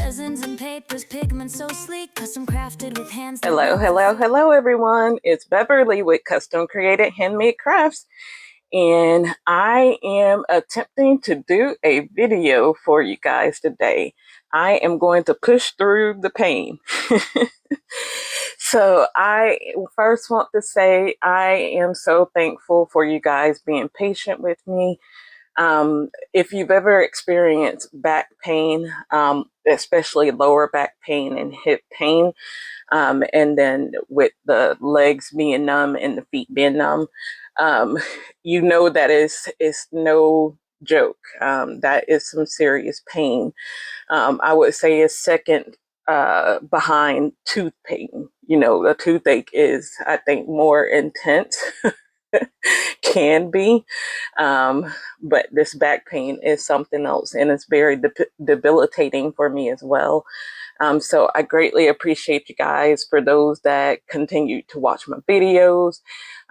resins and papers, pigments so sleek, custom crafted with hands. Hello everyone. It's Beverly with Custom Created Handmade Crafts, and I am attempting to do a video for you guys today. I am going to push through the pain. So I first want to say I am so thankful for you guys being patient with me. If you've ever experienced back pain, especially lower back pain and hip pain, and then with the legs being numb and the feet being numb, you know that is no joke. That is some serious pain. I would say it's second behind tooth pain. You know, a toothache is, I think, more intense. Can be, but this back pain is something else, and it's very debilitating for me as well. So I greatly appreciate you guys for those that continue to watch my videos,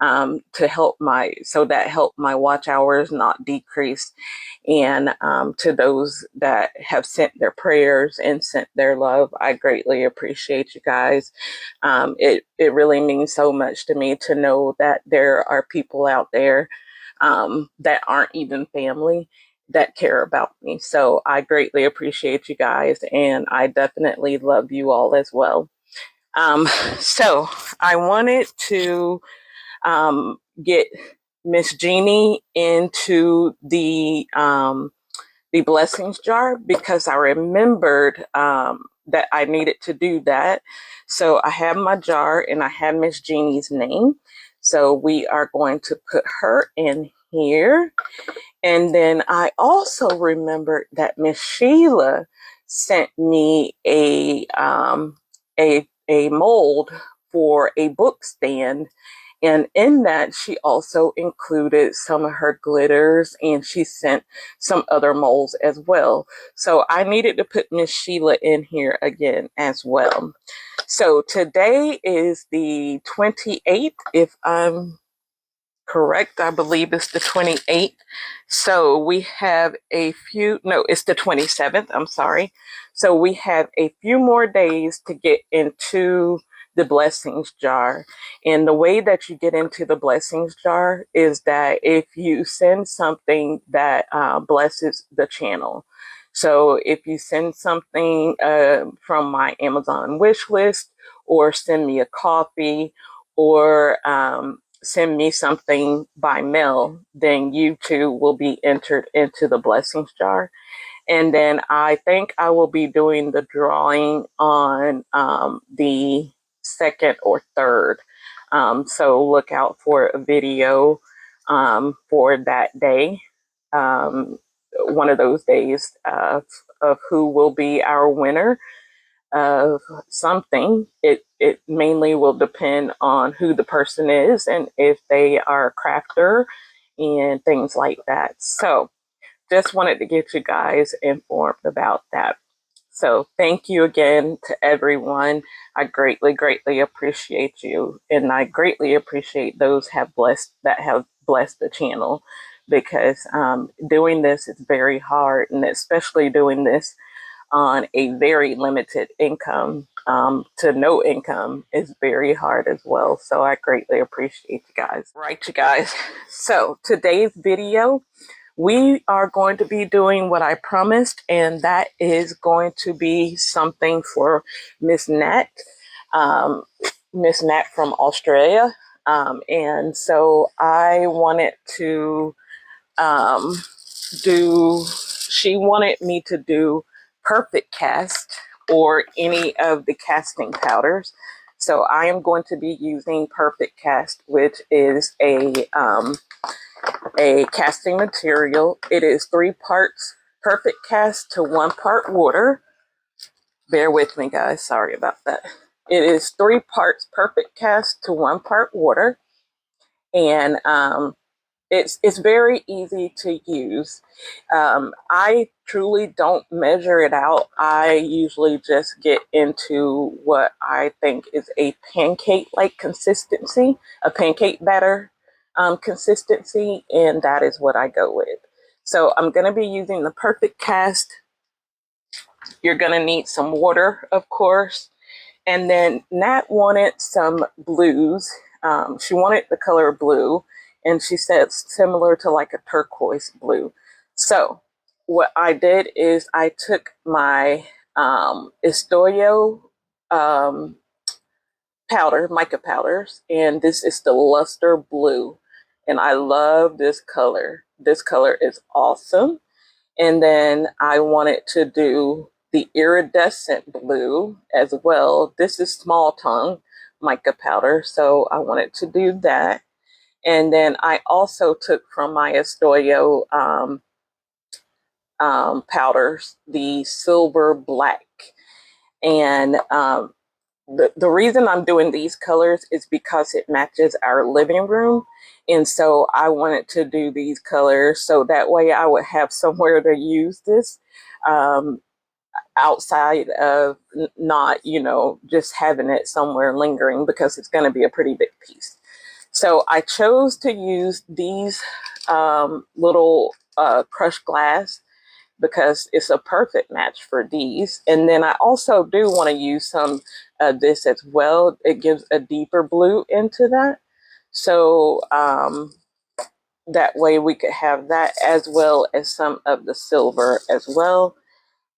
so that help my watch hours not decrease. And to those that have sent their prayers and sent their love, I greatly appreciate you guys. It really means so much to me to know that there are people out there that aren't even family that care about me. So I greatly appreciate you guys, and I definitely love you all as well. So I wanted to get Miss Jeannie into the blessings jar because I remembered that I needed to do that. So I have my jar and I have Miss Jeannie's name. So we are going to put her in here. And then I also remembered that Miss Sheila sent me a mold for a book stand. And in that, she also included some of her glitters, and she sent some other molds as well. So I needed to put Miss Sheila in here again as well. So today is the 28th, if I'm correct. I believe it's the 28th. So we have it's the 27th. I'm sorry. So we have a few more days to get into the blessings jar. And the way that you get into the blessings jar is that if you send something that blesses the channel. So if you send something from my Amazon wish list, or send me a coffee, or send me something by mail, then you too will be entered into the blessings jar. And then I think I will be doing the drawing on the 2nd or 3rd. So look out for a video for that day, one of those days of who will be our winner of something. It mainly will depend on who the person is and if they are a crafter and things like that. So just wanted to get you guys informed about that. So thank you again to everyone. I greatly appreciate you, and I greatly appreciate those that have blessed the channel, because doing this is very hard, and especially doing this on a very limited income to no income is very hard as well. So I greatly appreciate you guys. Right, you guys. So today's video, we are going to be doing what I promised, and that is going to be something for Miss Nat. Miss Nat from Australia. And so I wanted to she wanted me to do Perfect Cast or any of the casting powders. So I am going to be using Perfect Cast, which is a casting material. It is 3 parts Perfect Cast to 1 part water. Bear with me, guys. Sorry about that. It is 3 parts Perfect Cast to 1 part water. And it's very easy to use. I truly don't measure it out. I usually just get into what I think is a pancake-like consistency, a pancake batter consistency, and that is what I go with. So I'm going to be using the Perfect Cast You're gonna need some water, of course. And then Nat wanted some blues. She wanted the color blue, and she said similar to like a turquoise blue. So what I did is I took my Istoyo um, powder, mica powders, and this is the luster blue. And I love this color. This color is awesome. And then I wanted to do the iridescent blue as well. This is small tongue mica powder, so I wanted to do that. And then I also took from my Istoyo powders the silver black. And the reason I'm doing these colors is because it matches our living room. And so I wanted to do these colors so that way I would have somewhere to use this outside of not, just having it somewhere lingering because it's going to be a pretty big piece. So I chose to use these little crushed glass because it's a perfect match for these. And then I also do want to use some of this as well. It gives a deeper blue into that. So that way we could have that as well as some of the silver as well.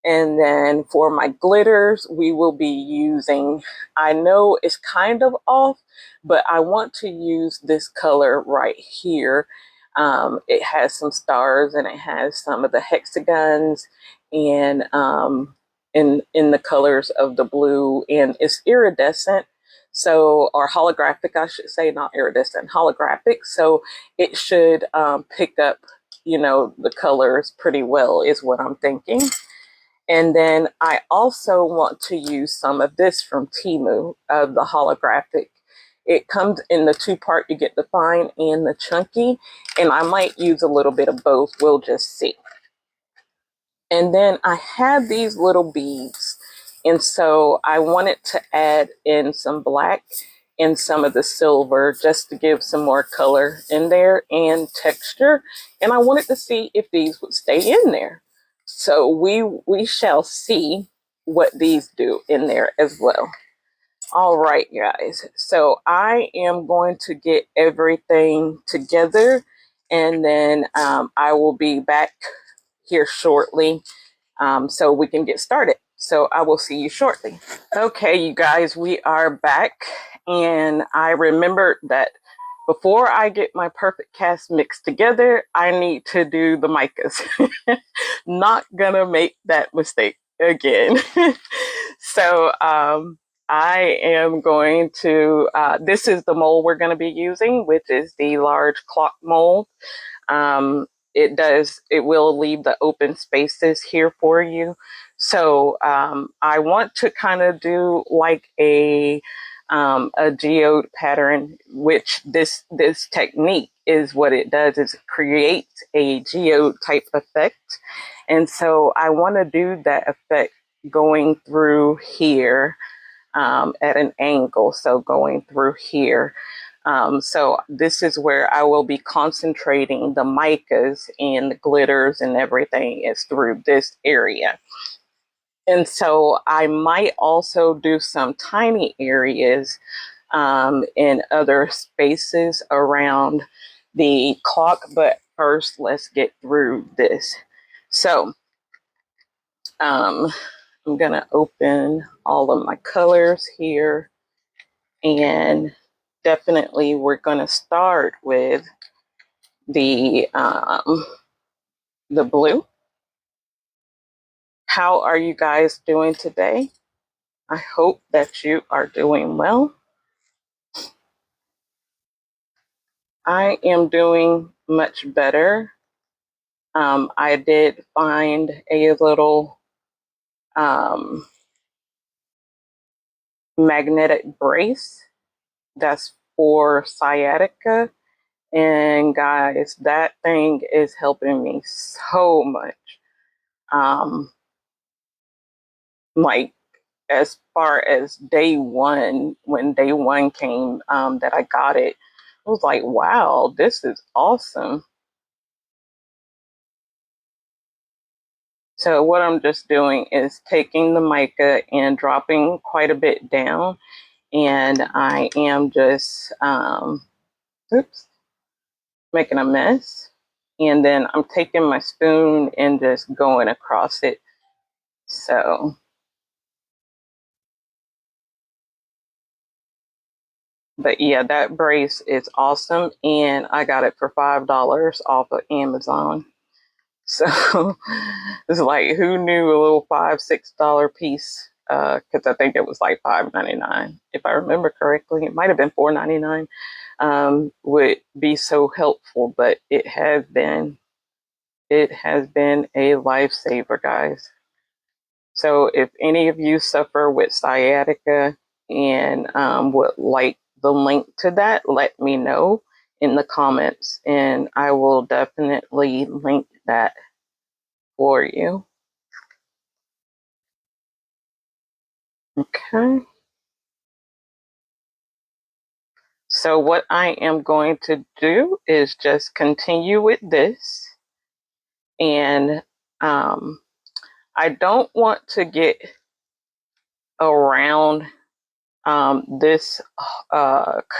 And then for my glitters, we will be using, I know it's kind of off, but I want to use this color right here. It has some stars and it has some of the hexagons and in the colors of the blue, and it's iridescent. So, or holographic, I should say, not iridescent, holographic. So it should pick up, the colors pretty well is what I'm thinking. And then I also want to use some of this from Temu, of the holographic. It comes in the two-part, you get the fine and the chunky, and I might use a little bit of both, we'll just see. And then I have these little beads, and so I wanted to add in some black and some of the silver just to give some more color in there and texture. And I wanted to see if these would stay in there. So we shall see what these do in there as well. All right, guys. So I am going to get everything together, and then I will be back here shortly so we can get started. So I will see you shortly. Okay, you guys, we are back, and I remembered that before I get my perfect cast mixed together, I need to do the micas. Not gonna make that mistake again. So I am going to, this is the mold we're going to be using, which is the large clock mold. It will leave the open spaces here for you. So I want to kind of do like a geode pattern, which this technique is what it does, is it creates a geode type effect. And so I want to do that effect going through here at an angle. So going through here. So this is where I will be concentrating the micas and the glitters and everything is through this area. And so I might also do some tiny areas in other spaces around the clock. But first, let's get through this. So I'm going to open all of my colors here, and definitely we're going to start with the blue. How are you guys doing today? I hope that you are doing well. I am doing much better. I did find a little magnetic brace that's for sciatica. And guys, that thing is helping me so much. Like as far as day one, when day one came, that I got it, I was like, wow, this is awesome. So what I'm just doing is taking the mica and dropping quite a bit down, and I am just oops, making a mess. And then I'm taking my spoon and just going across it. So, but yeah, that brace is awesome, and I got it for $5 off of Amazon. So it's like, who knew a little $5, $6 piece? Because I think it was like $5.99, if I remember correctly. It might have been $4.99. Would be so helpful, but it has been a lifesaver, guys. So if any of you suffer with sciatica and would like the link to that, let me know in the comments, and I will definitely link that for you. Okay. So what I am going to do is just continue with this, and I don't want to get around this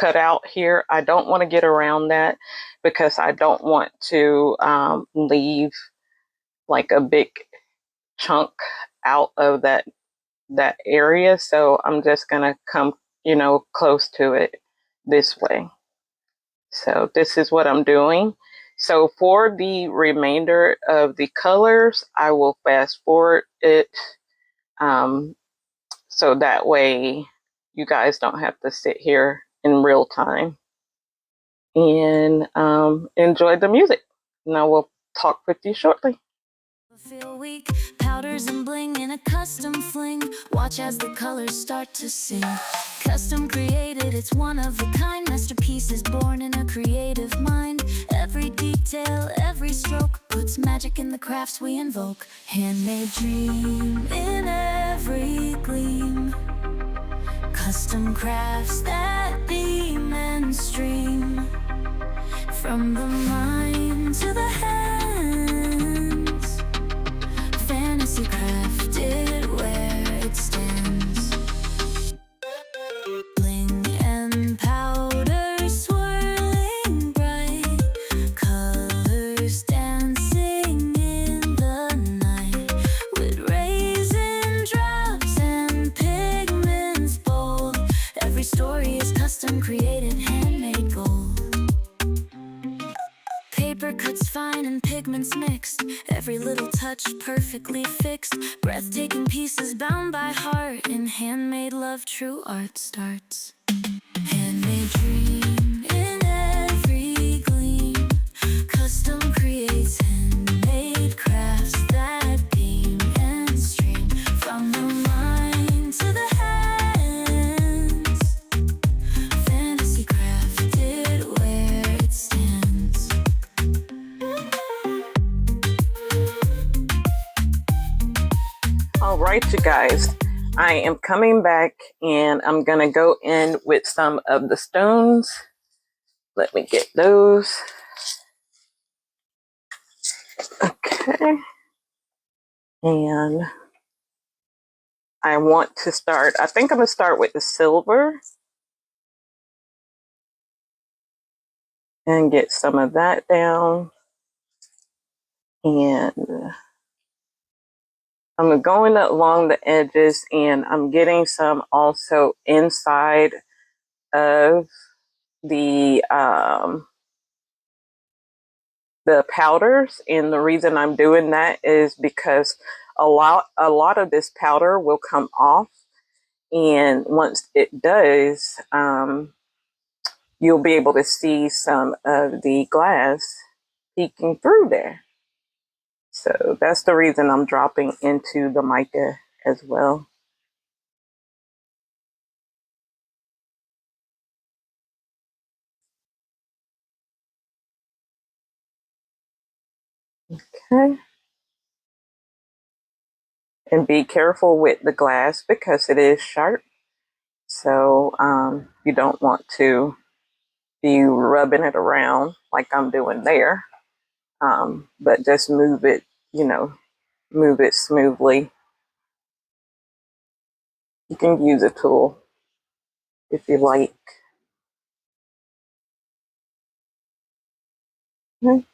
cutout here. I don't want to get around that because I don't want to leave like a big chunk out of that area. So I'm just gonna come, close to it this way. So this is what I'm doing. So for the remainder of the colors, I will fast forward it, so that way you guys don't have to sit here in real time and enjoy the music. And I will talk with you shortly. Feel weak, powders and bling in a custom fling. Watch as the colors start to sing. Custom created, it's one of a kind. Masterpieces born in a creative mind. Every detail, every stroke puts magic in the crafts we invoke. Handmade dream in every gleam. Custom crafts that beam and stream. From the mind to the hands. Fantasy crafted where it stands. Bling and powder swirling bright. Colors dancing in the night. With raisin drops and pigments bold. Every story is custom created, handmade gold. Paper cuts fine and pigments mixed. Every little touch perfectly fixed. Breathtaking pieces bound by heart. In handmade love, true art starts. Handmade dream in every gleam. Custom creates handmade crafts that beam and stream. From the mind to the hands. Fantasy crafted where it stands. All right, you guys, I am coming back and I'm gonna go in with some of the stones. Let me get those. Okay. And I want to start, I think I'm gonna start with the silver and get some of that down. And I'm going along the edges, and I'm getting some also inside of the powders. And the reason I'm doing that is because a lot of this powder will come off, and once it does, you'll be able to see some of the glass peeking through there. So that's the reason I'm dropping into the mica as well. Okay. And be careful with the glass because it is sharp. So you don't want to be rubbing it around like I'm doing there. But just move it, move it smoothly. You can use a tool if you like. Okay.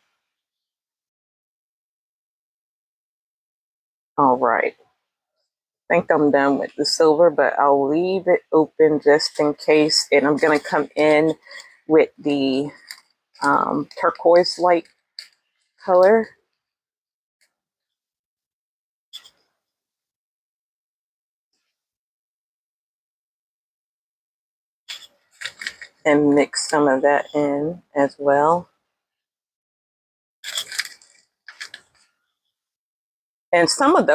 All right. I think I'm done with the silver, but I'll leave it open just in case. And I'm going to come in with the turquoise light color and mix some of that in as well. And some of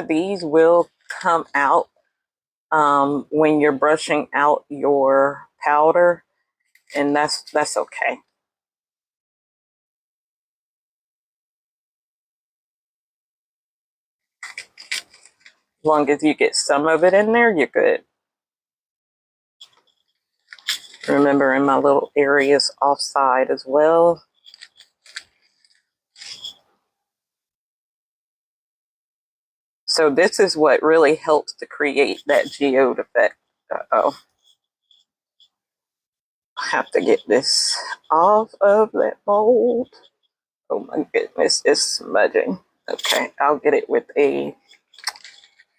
these will come out when you're brushing out your powder, and that's okay. As long as you get some of it in there, you're good. Remember, in my little areas offside as well. So this is what really helps to create that geode effect. Uh-oh. I have to get this off of that mold. Oh my goodness, it's smudging. Okay, I'll get it with a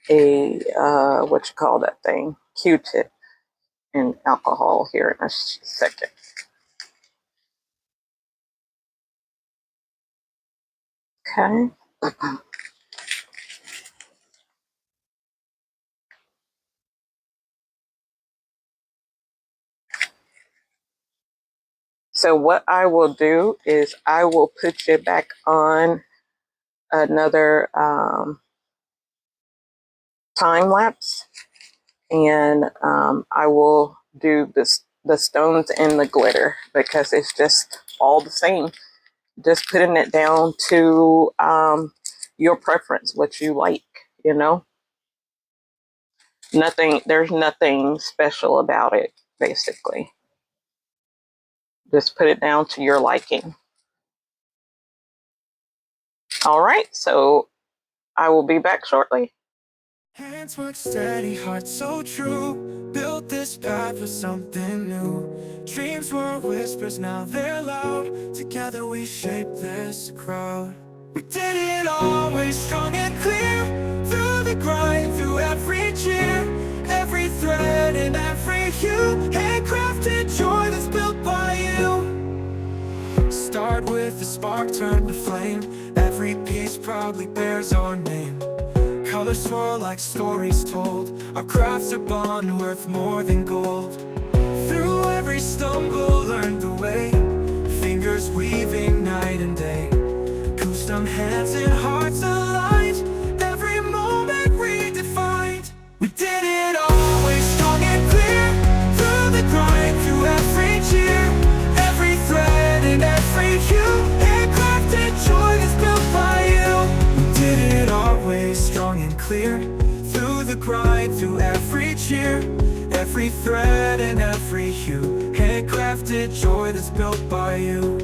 what you call that thing? Q-tip and alcohol here in a second. Okay. So what I will do is I will put you back on another time lapse, and I will do the stones and the glitter because it's just all the same. Just putting it down to your preference, what you like, you know. There's nothing special about it, basically. Just put it down to your liking. All right, so I will be back shortly. Hands work steady, heart so true. Built this path for something new. Dreams were whispers, now they're loud. Together we shape this crowd. We did it always strong and clear. Through the grind, through every cheer. Every thread and every hue. Handcrafted joy that's built by you. Start with a spark, turn to flame. Every piece proudly bears our name. Colors swirl like stories told. Our crafts are bond worth more than gold. Through every stumble, learned the way. Fingers weaving night and day. Custom hands and hearts aligned. Every moment redefined. We did it always strong and clear. Through the grind, through every cheer. Every thread and every hue. Handcrafted joy is built by you. We did it always strong and clear. Through the grind, through every cheer. Every thread and every hue. Handcrafted joy that's built by you.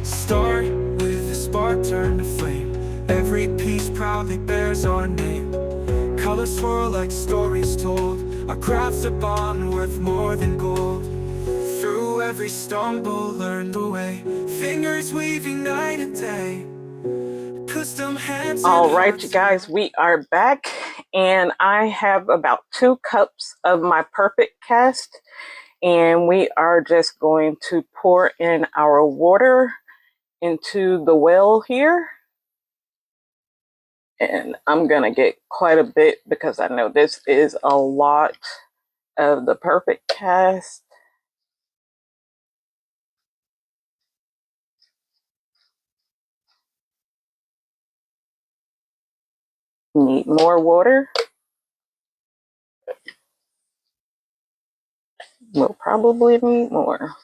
Start with a spark, turn to flame. Every piece proudly bears our name. Colors swirl like stories told. Our crafts are bond worth more than gold. Through every stumble, learn the way. Fingers weaving night and day. Custom hands. All right, you guys, we are back, and I have about 2 cups of my perfect cast, and we are just going to pour in our water into the well here. And I'm gonna get quite a bit because I know this is a lot of the perfect cast. Need more water. We'll probably need more.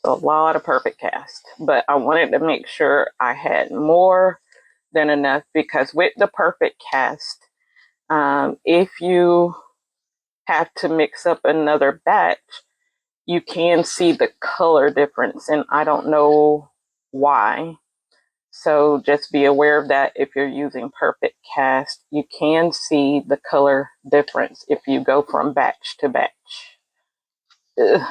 A lot of perfect cast, but I wanted to make sure I had more than enough because with the perfect cast, if you have to mix up another batch, you can see the color difference, and I don't know why. So just be aware of that if you're using perfect cast. You can see the color difference if you go from batch to batch. Ugh.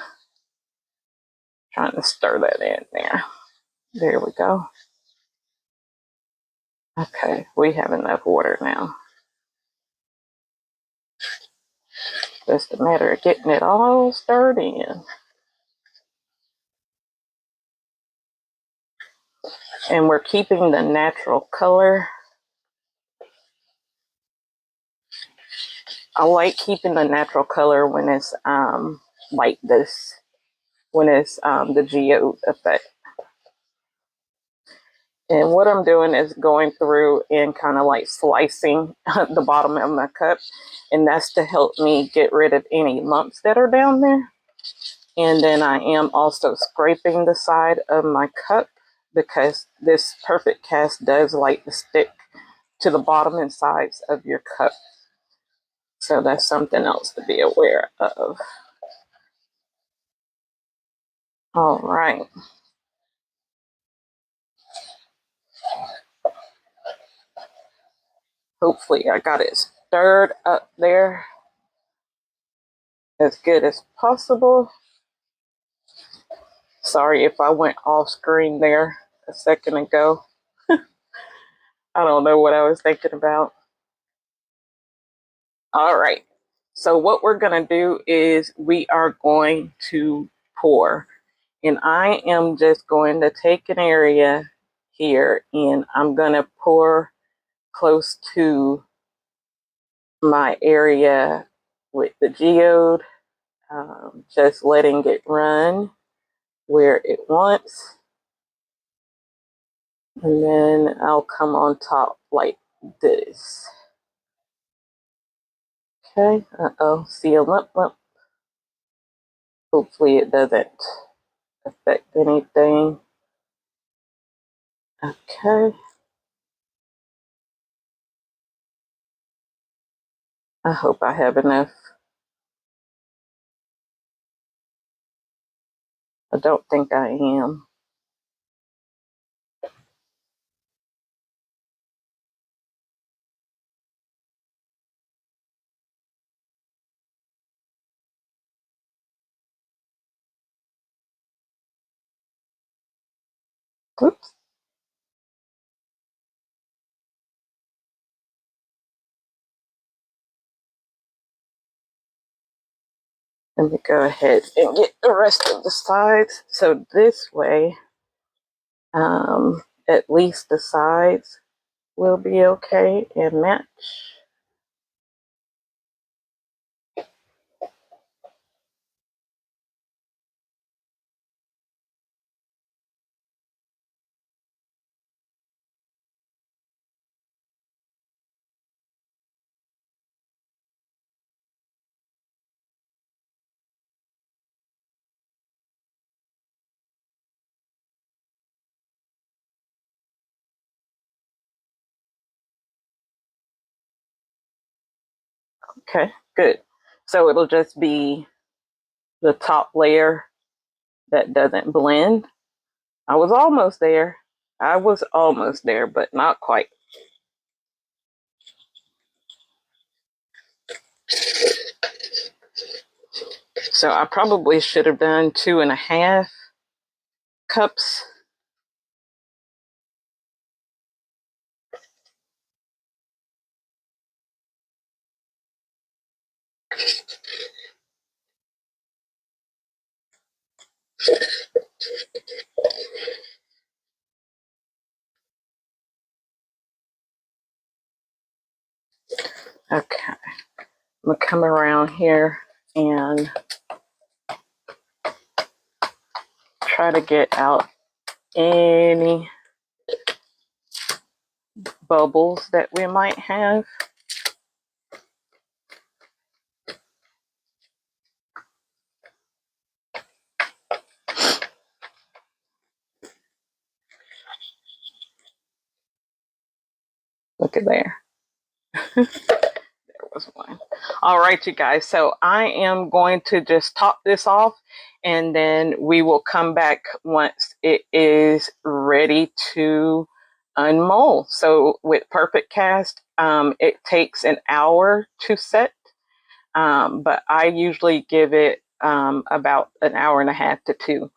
Trying to stir that in there. There we go. Okay, we have enough water now. Just a matter of getting it all stirred in. And we're keeping the natural color. I like keeping the natural color when it's like this, when it's the geode effect. And what I'm doing is going through and kind of like slicing the bottom of my cup. And that's to help me get rid of any lumps that are down there. And then I am also scraping the side of my cup because this perfect cast does like to stick to the bottom and sides of your cup. So that's something else to be aware of. All right. Hopefully I got it stirred up there as good as possible. Sorry if I went off screen there a second ago. I don't know what I was thinking about. All right. So what we're going to do is we are going to pour. And I am just going to take an area here and I'm going to pour close to my area with the geode, just letting it run where it wants. And then I'll come on top like this. Okay, uh-oh, see a lump. Hopefully it doesn't affect anything. Okay. I hope I have enough. I don't think I am. Oops. Let me go ahead and get the rest of the sides. So this way, at least the sides will be okay and match. Okay, good. So it'll just be the top layer that doesn't blend. I was almost there. But not quite. So I probably should have done 2.5 cups. Okay, I'm gonna come around here and try to get out any bubbles that we might have. Look at there. There was one. All right, you guys. So I am going to just top this off and then we will come back once it is ready to unmold. So with Perfect Cast, it takes an hour to set, but I usually give it about an hour and a half to two.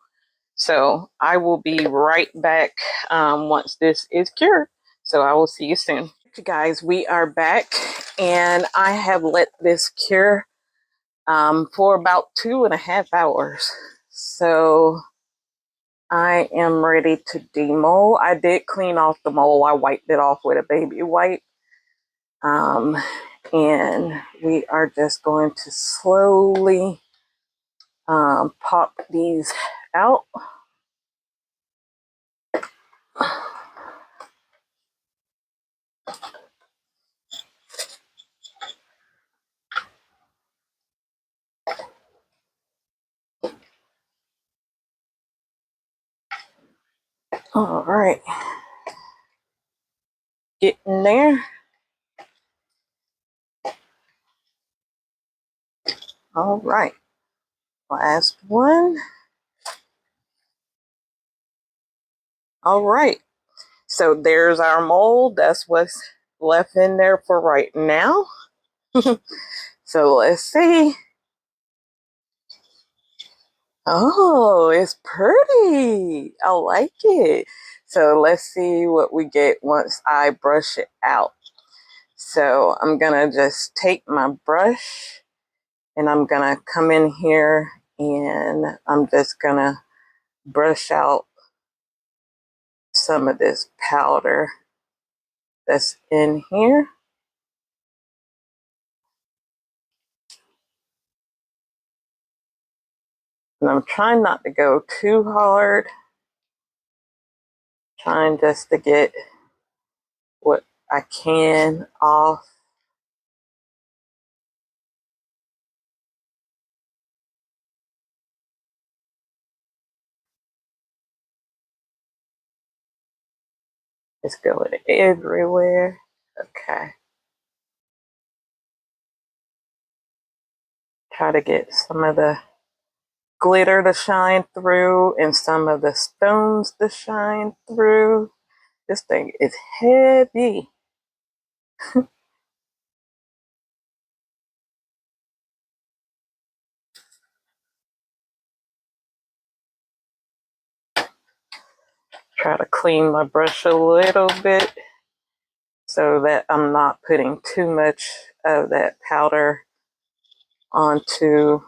So I will be right back once this is cured. So I will see you soon. Guys, we are back, and I have let this cure for about 2.5 hours. So I am ready to demold. I did clean off the mold. I wiped it off with a baby wipe. And we are just going to slowly pop these out. All right, getting there. All right, last one. All right, so there's our mold. That's what's left in there for right now. So let's see. Oh, it's pretty. I like it. So let's see what we get once I brush it out. So I'm gonna just take my brush and I'm gonna come in here and I'm just gonna brush out some of this powder that's in here. And I'm trying not to go too hard, trying just to get what I can off. It's going everywhere. Okay. Try to get some of the glitter to shine through and some of the stones to shine through. This thing is heavy. Try to clean my brush a little bit so that I'm not putting too much of that powder onto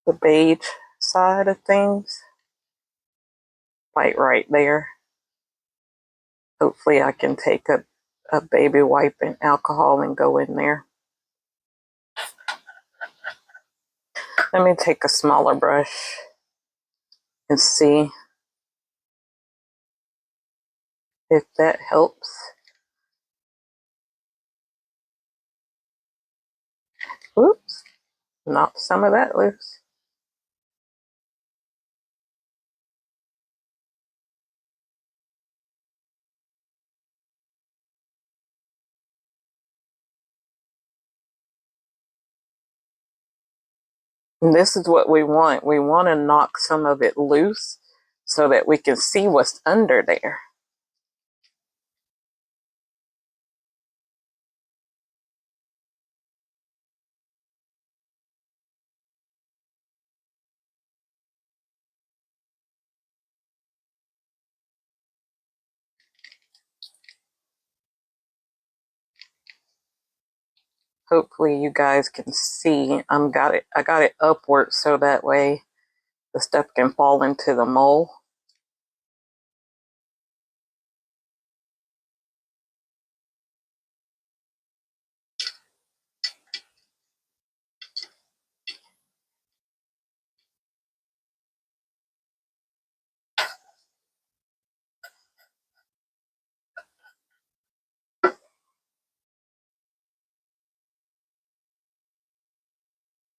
the beige side of things. Like right there. Hopefully I can take a baby wipe and alcohol and go in there. Let me take a smaller brush and see if that helps. Oops, knocked some of that loose. And this is what we want. We want to knock some of it loose so that we can see what's under there. Hopefully you guys can see. I got it upward so that way the stuff can fall into the mold.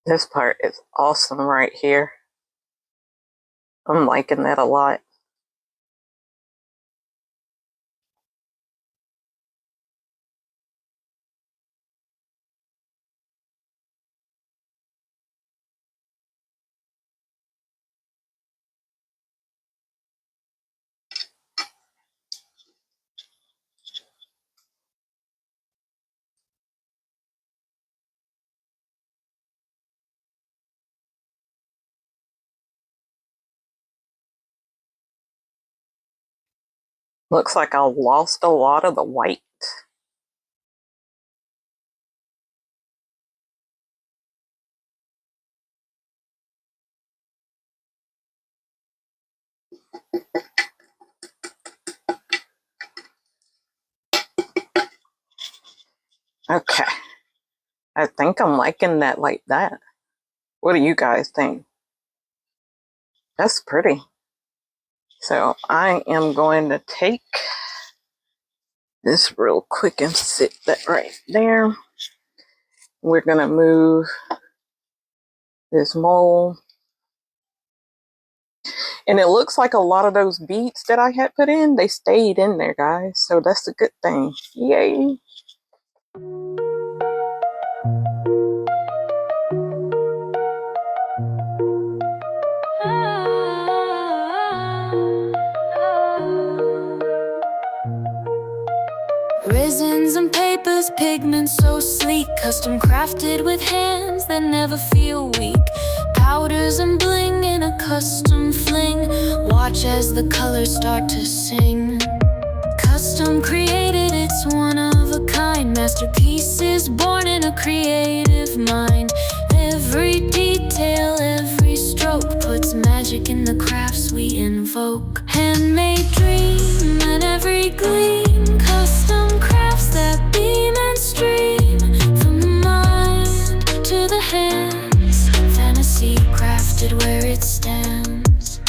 This part is awesome right here. I'm liking that a lot. Looks like I lost a lot of the white. Okay. I think I'm liking that like that. What do you guys think? That's pretty. So I am going to take this real quick and sit that right there. We're going to move this mold. And it looks like a lot of those beads that I had put in, they stayed in there, guys. So that's a good thing. Yay. Resins and papers, pigments so sleek, custom crafted with hands that never feel weak. Powders and bling in a custom fling. Watch as the colors start to sing. Custom created, it's one of a kind. Masterpieces born in a creative mind. Every detail, every stroke puts magic in the crafts we invoke. Handmade dream and every gleam. Custom crafts that beam and stream. From the mind to the hands. Fantasy crafted where it stands.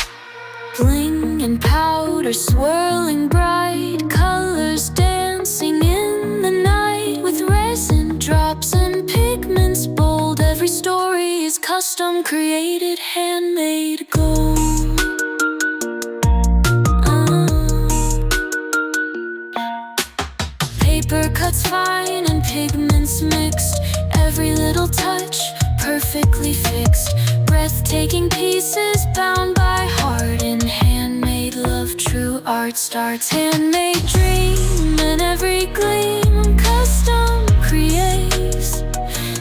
Bling and powder swirling bright. Colors dancing in the night. With resin drops and pigments bold. Every story is custom created, handmade gold. Paper cuts fine and pigments mixed. Every little touch perfectly fixed. Breathtaking pieces bound by heart. In handmade love, true art starts. Handmade dream and every gleam. Custom creates.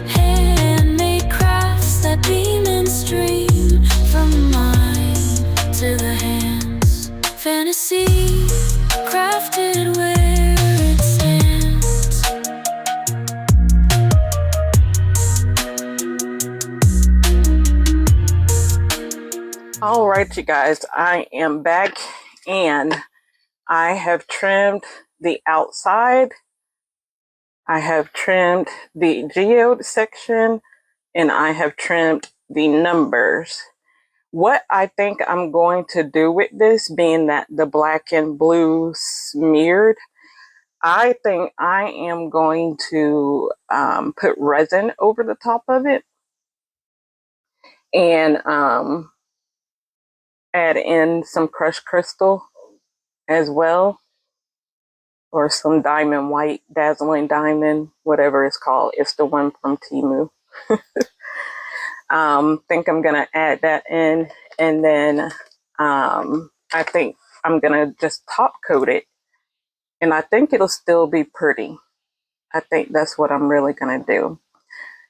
Handmade crafts that beam and stream. From the mind to the hands. Fantasy crafted where it stands. All right, you guys, I am back and I have trimmed the outside. I have trimmed the geode section and I have trimmed the numbers. What I think I'm going to do with this, being that the black and blue smeared, I think I am going to put resin over the top of it and add in some crushed crystal as well, or some diamond white, dazzling diamond, whatever it's called. It's the one from Temu. Think I'm gonna add that in, and then I think I'm gonna just top coat it, and I think it'll still be pretty. I think that's what I'm really gonna do.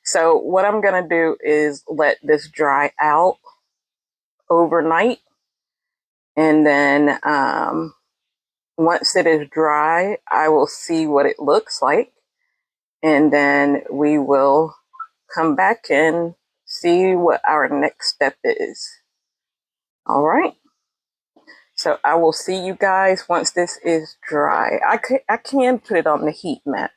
So what I'm gonna do is let this dry out overnight, and then once it is dry, I will see what it looks like, and then we will come back and see what our next step is. All right. So I will see you guys once this is dry. I can put it on the heat mat.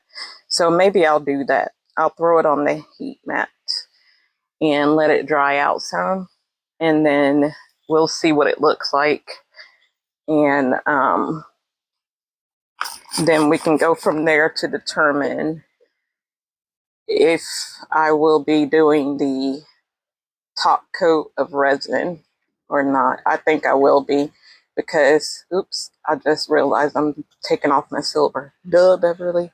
So maybe I'll do that. I'll throw it on the heat mat and let it dry out some. And then we'll see what it looks like. And then we can go from there to determine if I will be doing the top coat of resin or not. I think I will be, because oops, I just realized I'm taking off my silver. Duh, Beverly.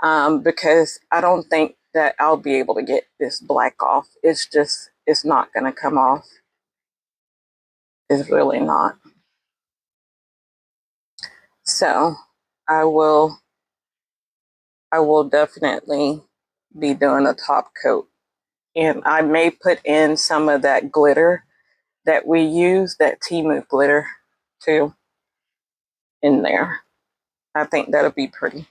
Because I don't think that I'll be able to get this black off. It's not gonna come off. It's really not. So I will definitely be doing a top coat. And I may put in some of that glitter that we use, that Temu glitter too, in there. I think that'll be pretty.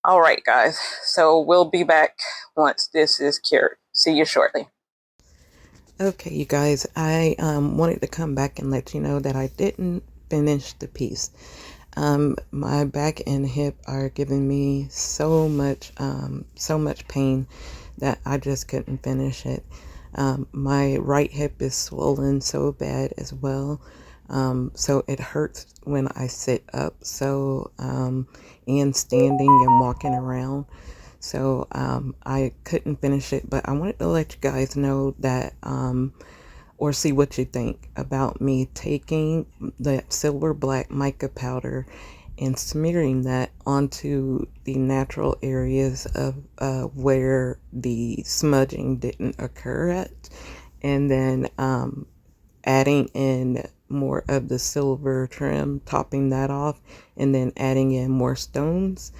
All right, guys. So we'll be back once this is cured. See you shortly. Okay, you guys, I wanted to come back and let you know that I didn't finish the piece. My back and hip are giving me so much pain that I just couldn't finish it. My right hip is swollen so bad as well. So it hurts when I sit up. So, and standing and walking around. So, I couldn't finish it, but I wanted to let you guys know that, or see what you think about me taking that silver black mica powder and smearing that onto the natural areas of where the smudging didn't occur at, and then adding in more of the silver trim, topping that off, and then adding in more stones,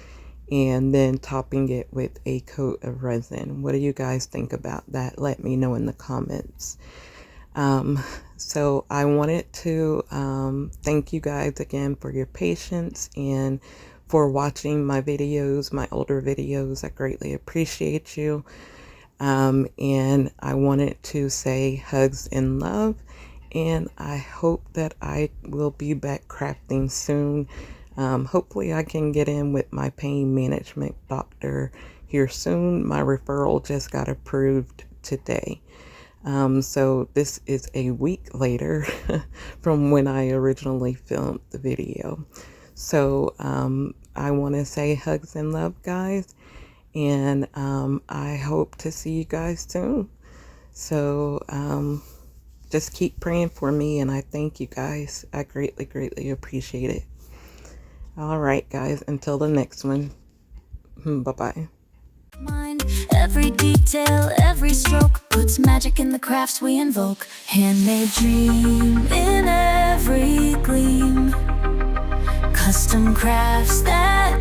and then topping it with a coat of resin. What do you guys think about that? Let me know in the comments. So I wanted to thank you guys again for your patience and for watching my videos, my older videos. I greatly appreciate you. And I wanted to say hugs and love, and I hope that I will be back crafting soon. Hopefully I can get in with my pain management doctor here soon. My referral just got approved today. So this is a week later from when I originally filmed the video. So I want to say hugs and love, guys, and I hope to see you guys soon. So just keep praying for me, and I thank you guys. I greatly appreciate it. All right, guys, until the next one. Bye-bye. Mind every detail, every stroke puts magic in the crafts we invoke. Handmade dream in every gleam. Custom crafts that